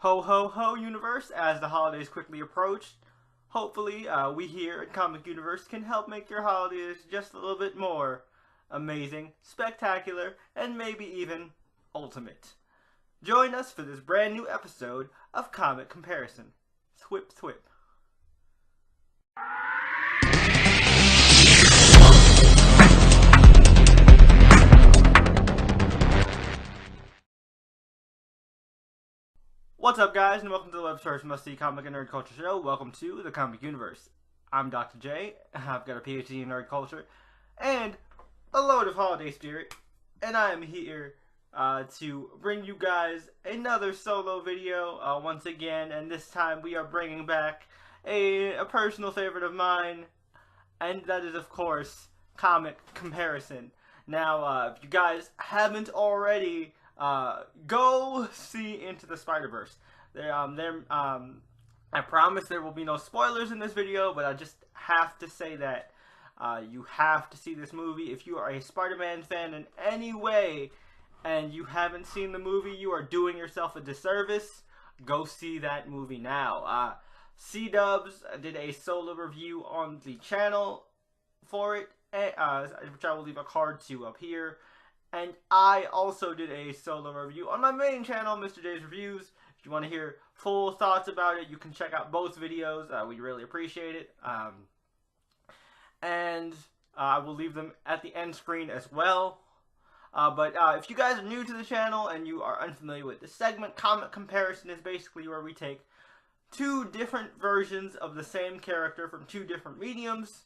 Ho ho ho, universe! As the holidays quickly approach, hopefully we here at Comic Universe can help make your holidays just a little bit more amazing, spectacular, and maybe even ultimate. Join us for this brand new episode of Comic Comparison. Thwip thwip. What's up, guys, and welcome to the web search must-see comic and nerd culture show. Welcome to the Comic Universe. I'm Dr. J. I've got a PhD in nerd culture and a load of holiday spirit, and I am here to bring you guys another solo video once again, and this time we are bringing back a personal favorite of mine, and that is, of course, comic comparison. Now, if you guys haven't already, go see Into the Spider-Verse. I promise there will be no spoilers in this video, but I just have to say that you have to see this movie. If you are a Spider-Man fan in any way and you haven't seen the movie, you are doing yourself a disservice. Go see that movie now. C-Dubs did a solo review on the channel for it, which I will leave a card to up here. And I also did a solo review on my main channel, Mr. J's Reviews. If you want to hear full thoughts about it, you can check out both videos. We'd really appreciate it. And I will leave them at the end screen as well. But if you guys are new to the channel and you are unfamiliar with this segment, Comic Comparison is basically where we take two different versions of the same character from two different mediums.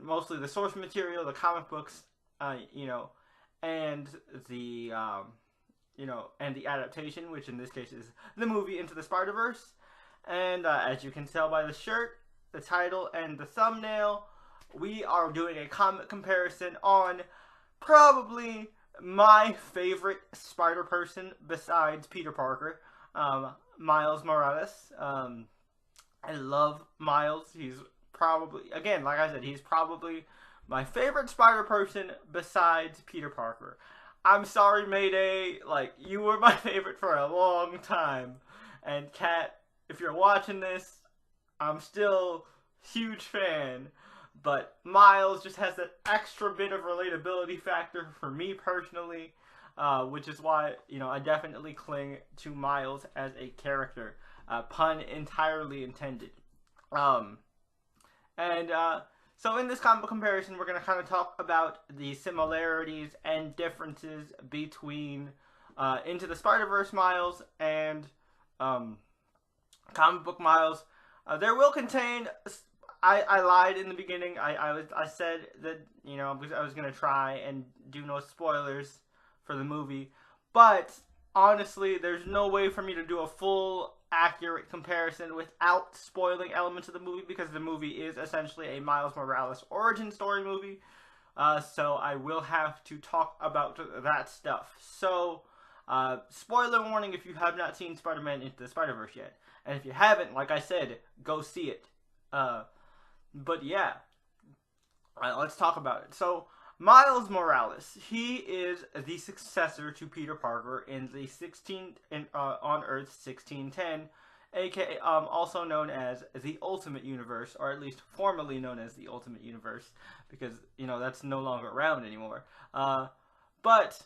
Mostly the source material, the comic books, and the and the adaptation, which in this case is the movie Into the Spider-Verse. And as you can tell by the shirt, the title, and the thumbnail, we are doing a comic comparison on probably my favorite Spider-Person besides Peter Parker, Miles Morales. I love Miles. He's probably, again, like I said, he's probably my favorite Spider-Person besides Peter Parker. I'm sorry, Mayday. Like, you were my favorite for a long time. And Kat, if you're watching this, I'm still a huge fan. But Miles just has that extra bit of relatability factor for me personally, which is why, I definitely cling to Miles as a character. Pun entirely intended. So in this comic comparison, we're going to kind of talk about the similarities and differences between Into the Spider-Verse Miles and comic book Miles. There will contain... I lied in the beginning. I said that, I was going to try and do no spoilers for the movie. But, honestly, there's no way for me to do a full accurate comparison without spoiling elements of the movie, because the movie is essentially a Miles Morales origin story movie. So I will have to talk about that stuff. So, spoiler warning if you have not seen Spider-Man Into the Spider-Verse yet. And if you haven't, like I said, go see it. But yeah, let's talk about it. So, Miles Morales, he is the successor to Peter Parker in the on Earth 1610, aka also known as the Ultimate Universe, or at least formerly known as the Ultimate Universe, because that's no longer around anymore. But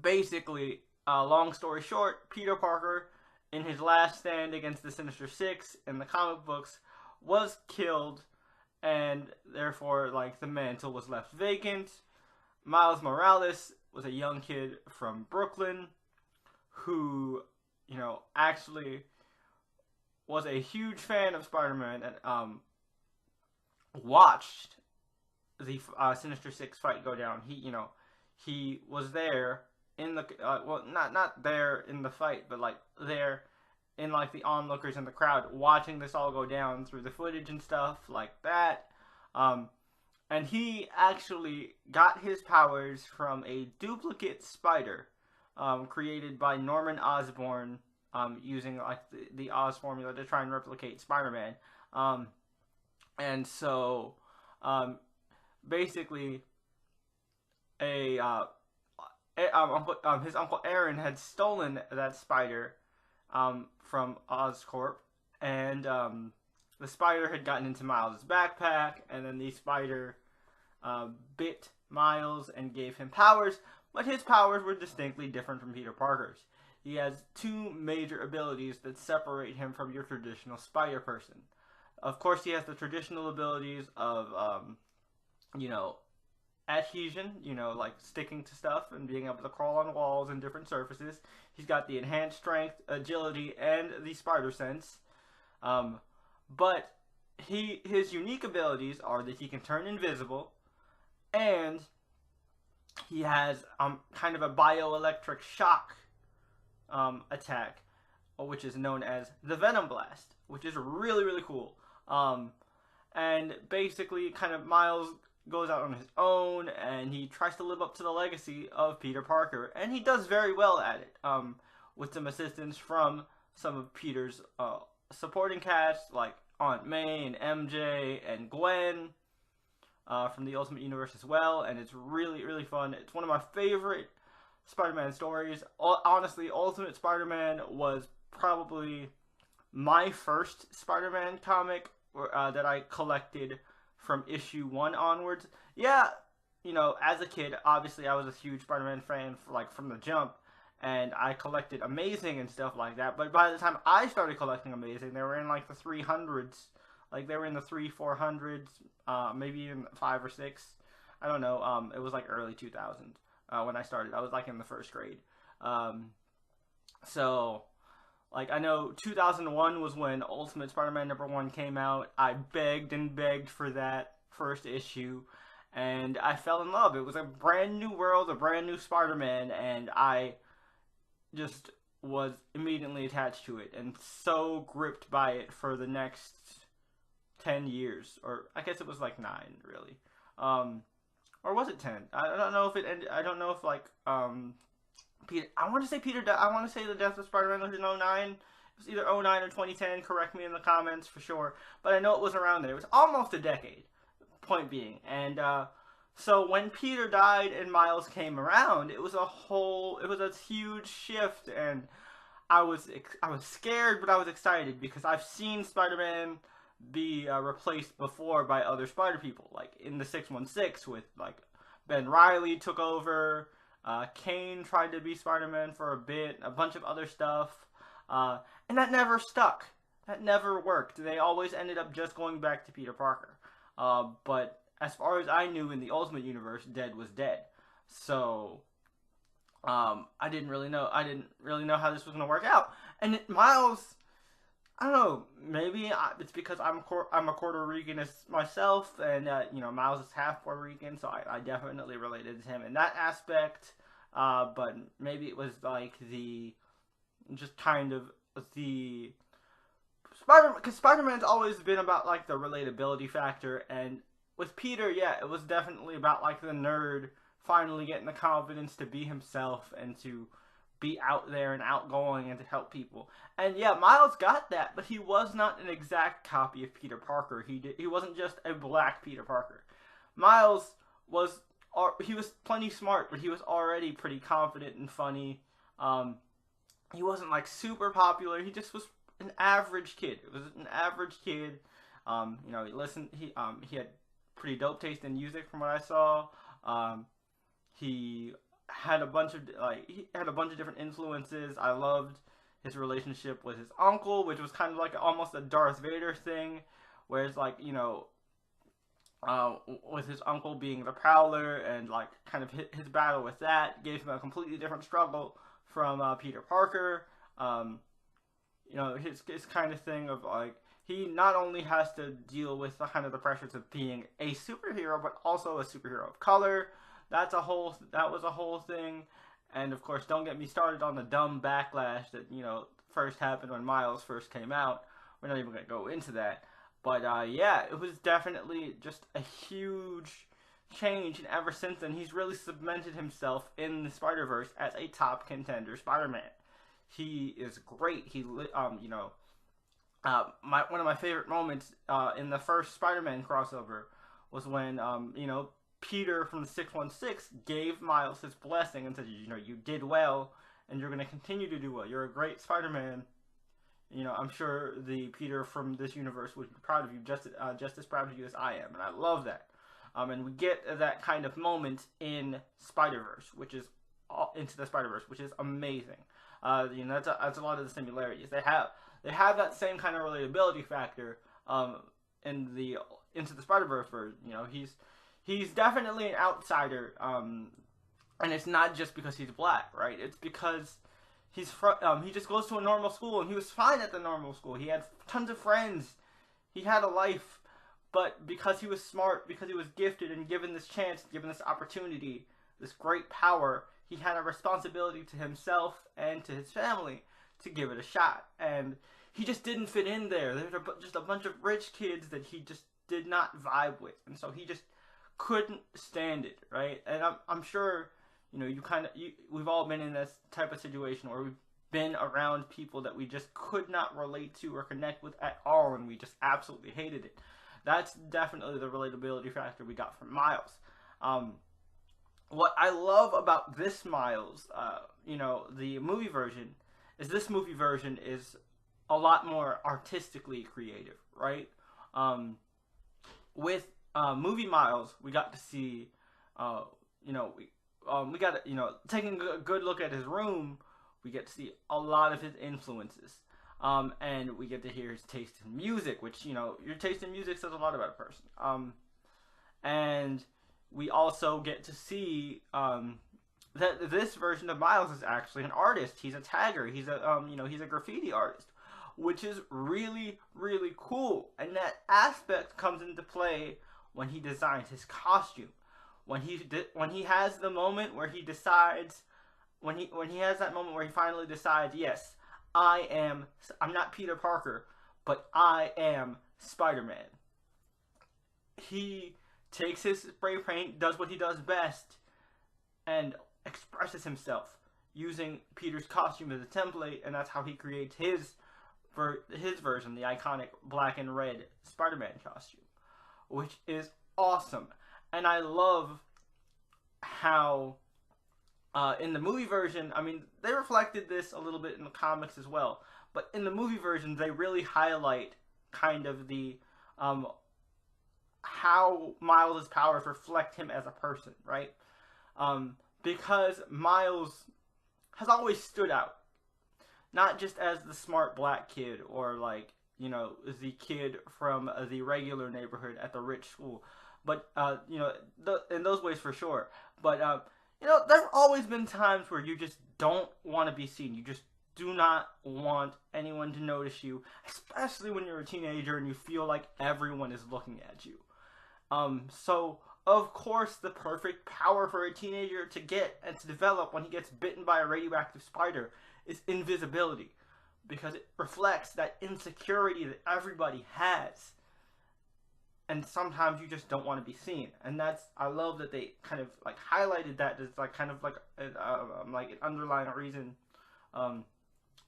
basically, long story short, Peter Parker, in his last stand against the Sinister Six in the comic books, was killed. And therefore, the mantle was left vacant. Miles Morales was a young kid from Brooklyn who, actually was a huge fan of Spider-Man and watched the Sinister Six fight go down. He was there in the not there in the fight, but there in the onlookers in the crowd watching this all go down through the footage and stuff like that. And he actually got his powers from a duplicate spider created by Norman Osborn using the Oz formula to try and replicate Spider-Man. And so basically a his uncle Aaron had stolen that spider from Oscorp, and the spider had gotten into Miles' backpack, and then the spider bit Miles and gave him powers, but his powers were distinctly different from Peter Parker's. He has two major abilities that separate him from your traditional spider person. Of course, he has the traditional abilities of, adhesion, like sticking to stuff and being able to crawl on walls and different surfaces. He's got the enhanced strength, agility, and the spider sense. But his unique abilities are that he can turn invisible, and he has kind of a bioelectric shock attack, which is known as the Venom Blast, which is really, really cool. And basically, kind of Miles goes out on his own, and he tries to live up to the legacy of Peter Parker, and he does very well at it, with some assistance from some of Peter's supporting cast, like Aunt May and MJ and Gwen, from the Ultimate Universe as well, and it's really, really fun. It's one of my favorite Spider-Man stories. Honestly, Ultimate Spider-Man was probably my first Spider-Man comic that I collected from issue 1 onwards. Yeah, as a kid, obviously I was a huge Spider-Man fan from the jump, and I collected Amazing and stuff like that. But by the time I started collecting Amazing, they were in the 300s. They were in the 400s, maybe even 5 or 6. I don't know. It was early 2000s when I started. I was in the first grade. So I know 2001 was when Ultimate Spider-Man #1 came out. I begged and begged for that first issue, and I fell in love. It was a brand new world, a brand new Spider-Man, and I just was immediately attached to it and so gripped by it for the next 10 years. Or I guess it was 9, really. Or was it 10? I don't know if it ended. I don't know if Peter, I want to say I want to say the death of Spider-Man was in 09. It was either 09 or 2010. Correct me in the comments for sure. But I know it was around there. It was almost a decade, point being. And so when Peter died and Miles came around, it was a huge shift. And I was scared, but I was excited because I've seen Spider-Man be replaced before by other Spider people. In the 616 with Ben Reilly took over. Kane tried to be Spider-Man for a bit, a bunch of other stuff, and that never stuck. That never worked. They always ended up just going back to Peter Parker. But as far as I knew in the Ultimate Universe, dead was dead. So I didn't really know how this was going to work out. And Miles, I don't know, maybe it's because I'm a Puerto Rican myself, and Miles is half Puerto Rican, so I definitely related to him in that aspect. But maybe it was the because Spider-Man's always been about the relatability factor, and with Peter, yeah, it was definitely about the nerd finally getting the confidence to be himself and to be out there and outgoing and to help people. And yeah, Miles got that, but he was not an exact copy of Peter Parker. He wasn't just a black Peter Parker. Miles was plenty smart, but he was already pretty confident and funny. He wasn't super popular. He just was an average kid. It was an average kid. He had pretty dope taste in music from what I saw. He had a bunch of different influences. I loved his relationship with his uncle, which was kind of almost a Darth Vader thing, whereas with his uncle being the Prowler, and kind of his battle with that gave him a completely different struggle from Peter Parker. His kind of thing of he not only has to deal with the pressures of being a superhero, but also a superhero of color. That was a whole thing. And of course, don't get me started on the dumb backlash that first happened when Miles first came out. We're not even going to go into that. But yeah, it was definitely just a huge change, and ever since then, he's really cemented himself in the Spider-Verse as a top contender Spider-Man. He is great. One of my favorite moments in the first Spider-Man crossover was when Peter from the 616 gave Miles his blessing and said, you know, you did well, and you're going to continue to do well. You're a great Spider-Man. You know, I'm sure the Peter from this universe would be proud of you, just as proud of you as I am, and I love that. And we get that kind of moment in Spider-Verse, which is Into the Spider-Verse, which is amazing. You know, that's a lot of the similarities. They have that same kind of relatability factor in the Into the Spider-Verse version. You know, he's definitely an outsider, and it's not just because he's black, right? It's because he just goes to a normal school, and he was fine at the normal school. He had tons of friends. He had a life, but because he was smart, because he was gifted and given this chance, given this opportunity, this great power, he had a responsibility to himself and to his family to give it a shot. And he just didn't fit in there. There were just a bunch of rich kids that he just did not vibe with, and so he just couldn't stand it, right? And I'm sure, you know, we've all been in this type of situation where we've been around people that we just could not relate to or connect with at all, and we just absolutely hated it. That's definitely the relatability factor we got from Miles. What I love about this Miles, you know, the movie version, is this movie version is a lot more artistically creative, right? With movie Miles, we got to see, you know, we got to, you know, taking a good look at his room, we get to see a lot of his influences. And we get to hear his taste in music, which, you know, your taste in music says a lot about a person. And we also get to see that this version of Miles is actually an artist. He's a tagger. He's a you know, he's a graffiti artist, which is really, really cool. And that aspect comes into play when he designs his costume. When he has the moment where he decides, when he has that moment where he finally decides, yes, I'm not Peter Parker, but I am Spider-Man. He takes his spray paint, does what he does best, and expresses himself using Peter's costume as a template, and that's how he creates his version, the iconic black and red Spider-Man costume, which is awesome. And I love how in the movie version, I mean, they reflected this a little bit in the comics as well, but in the movie version, they really highlight kind of the how Miles' powers reflect him as a person, right? Because Miles has always stood out, not just as the smart black kid or, like, you know, the kid from the regular neighborhood at the rich school, but you know, in those ways for sure. But you know, there have always been times where you just don't want to be seen. You just do not want anyone to notice you, especially when you're a teenager and you feel like everyone is looking at you. So of course, the perfect power for a teenager to get and to develop when he gets bitten by a radioactive spider is invisibility, because it reflects that insecurity that everybody has. And sometimes you just don't want to be seen, and I love that they kind of like highlighted that as like kind of like an underlying reason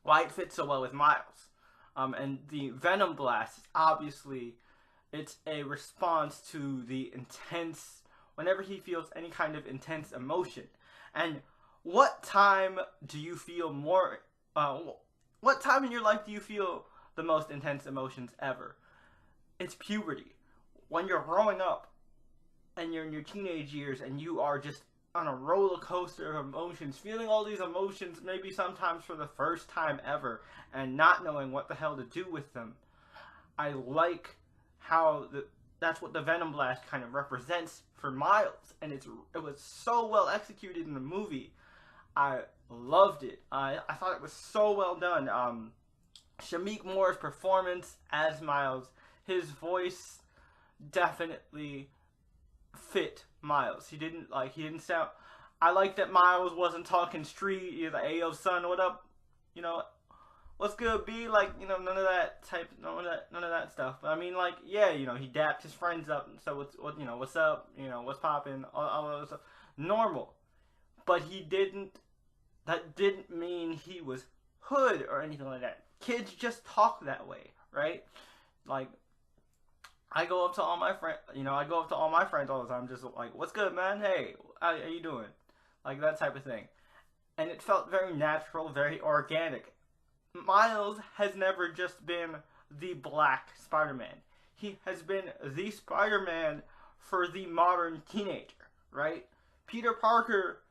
why it fits so well with Miles. And the Venom Blast, obviously, it's a response to the intense, whenever he feels any kind of intense emotion. And what time do you feel more? What time in your life do you feel the most intense emotions ever? It's puberty. When you're growing up and you're in your teenage years and you are just on a roller coaster of emotions, feeling all these emotions maybe sometimes for the first time ever and not knowing what the hell to do with them. I like how that's what the Venom Blast kind of represents for Miles, and it was so well executed in the movie. I loved it. I thought it was so well done. Shameik Moore's performance as Miles, his voice definitely fit Miles. He didn't sound. I like that Miles wasn't talking street. He's like, "Ayo, son, what up? You know, what's good, B?" Like, you know, none of that stuff. But I mean, like, yeah, you know, he dapped his friends up. So what's up? You know, what's popping? All of that stuff. Normal. But that didn't mean he was hood or anything like that. Kids just talk that way, right? Like, I go up to all my friends, I go up to all my friends all the time, just like, "What's good, man? Hey, how you doing?" Like that type of thing. And it felt very natural, very organic. Miles has never just been the black Spider-Man. He has been the Spider-Man for the modern teenager, right? Peter Parker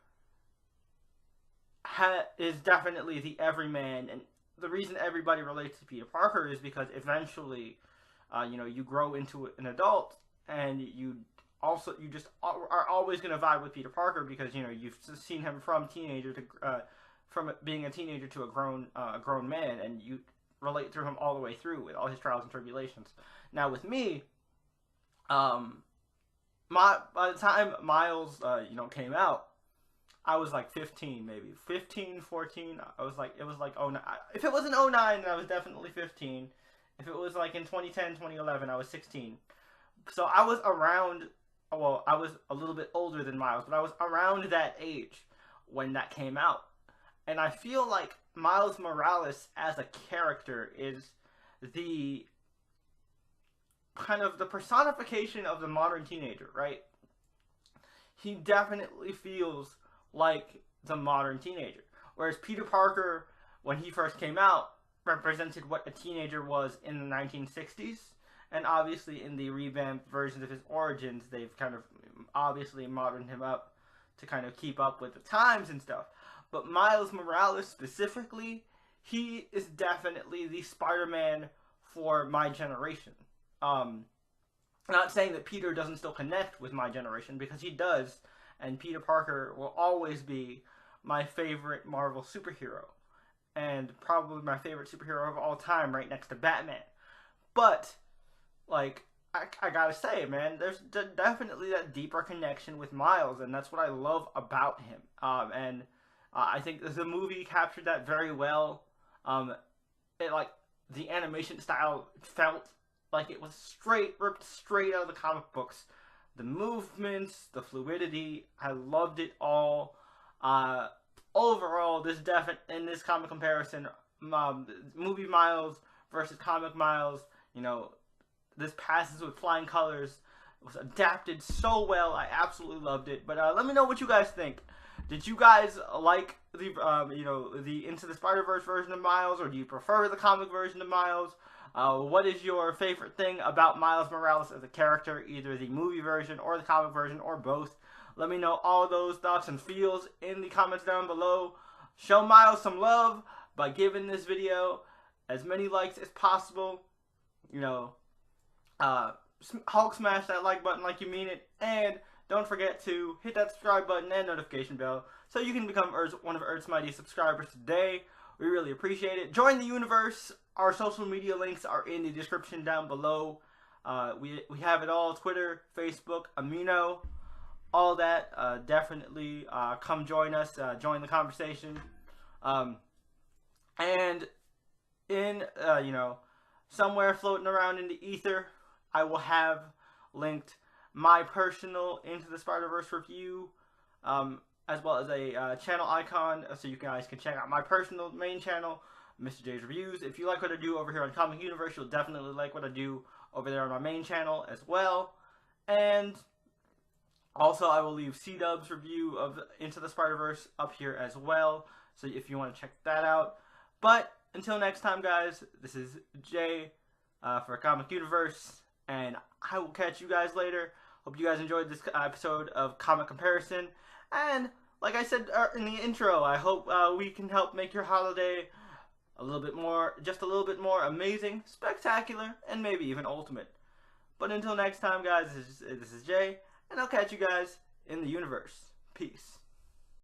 is definitely the everyman, and the reason everybody relates to Peter Parker is because eventually, you grow into an adult, and you just are always going to vibe with Peter Parker because you've seen him from teenager to from being a teenager to a grown man, and you relate through him all the way through with all his trials and tribulations. Now with me, by the time Miles came out, I was like 15, maybe 15, 14. It was like, oh, if it was in 09, then I was definitely 15. If it was like in 2010, 2011, I was 16. So I was around, well, I was a little bit older than Miles, but I was around that age when that came out. And I feel like Miles Morales as a character is the kind of the personification of the modern teenager, right? He definitely feels like the modern teenager. Whereas Peter Parker, when he first came out, represented what a teenager was in the 1960s. And obviously in the revamped versions of his origins, they've kind of obviously moderned him up to kind of keep up with the times and stuff. But Miles Morales specifically, he is definitely the Spider-Man for my generation. Not saying that Peter doesn't still connect with my generation, because he does, and Peter Parker will always be my favorite Marvel superhero, and probably my favorite superhero of all time, right next to Batman. But, like, I gotta say, man, there's definitely that deeper connection with Miles, and that's what I love about him. And I think the movie captured that very well. The animation style felt like it was ripped straight out of the comic books. The movements, the fluidity, I loved it all. Overall, in this comic comparison, movie Miles versus comic Miles, this passes with flying colors. It was adapted so well. I absolutely loved it. But let me know what you guys think. Did you guys like the Into the Spider-Verse version of Miles, or do you prefer the comic version of Miles? What is your favorite thing about Miles Morales as a character, either the movie version or the comic version, or both? Let me know all those thoughts and feels in the comments down below. Show Miles some love by giving this video as many likes as possible. Hulk smash that like button like you mean it, and don't forget to hit that subscribe button and notification bell so you can become one of Earth's mightiest subscribers today. We really appreciate it. Join the universe. Our social media links are in the description down below. We have it all: Twitter, Facebook, Amino, all that. Definitely come join us. Join the conversation. And in somewhere floating around in the ether, I will have linked my personal Into the Spider-Verse review, as well as a channel icon, so you guys can check out my personal main channel, Mr. J's Reviews. If you like what I do over here on Comic Universe, you'll definitely like what I do over there on my main channel as well. And also, I will leave C-Dub's review of Into the Spider-Verse up here as well, so if you want to check that out. But until next time, guys, this is Jay for Comic Universe, and I will catch you guys later. Hope you guys enjoyed this episode of Comic Comparison. And like I said in the intro, I hope we can help make your holiday just a little bit more amazing, spectacular, and maybe even ultimate. But until next time, guys, this is Jay, and I'll catch you guys in the universe. Peace.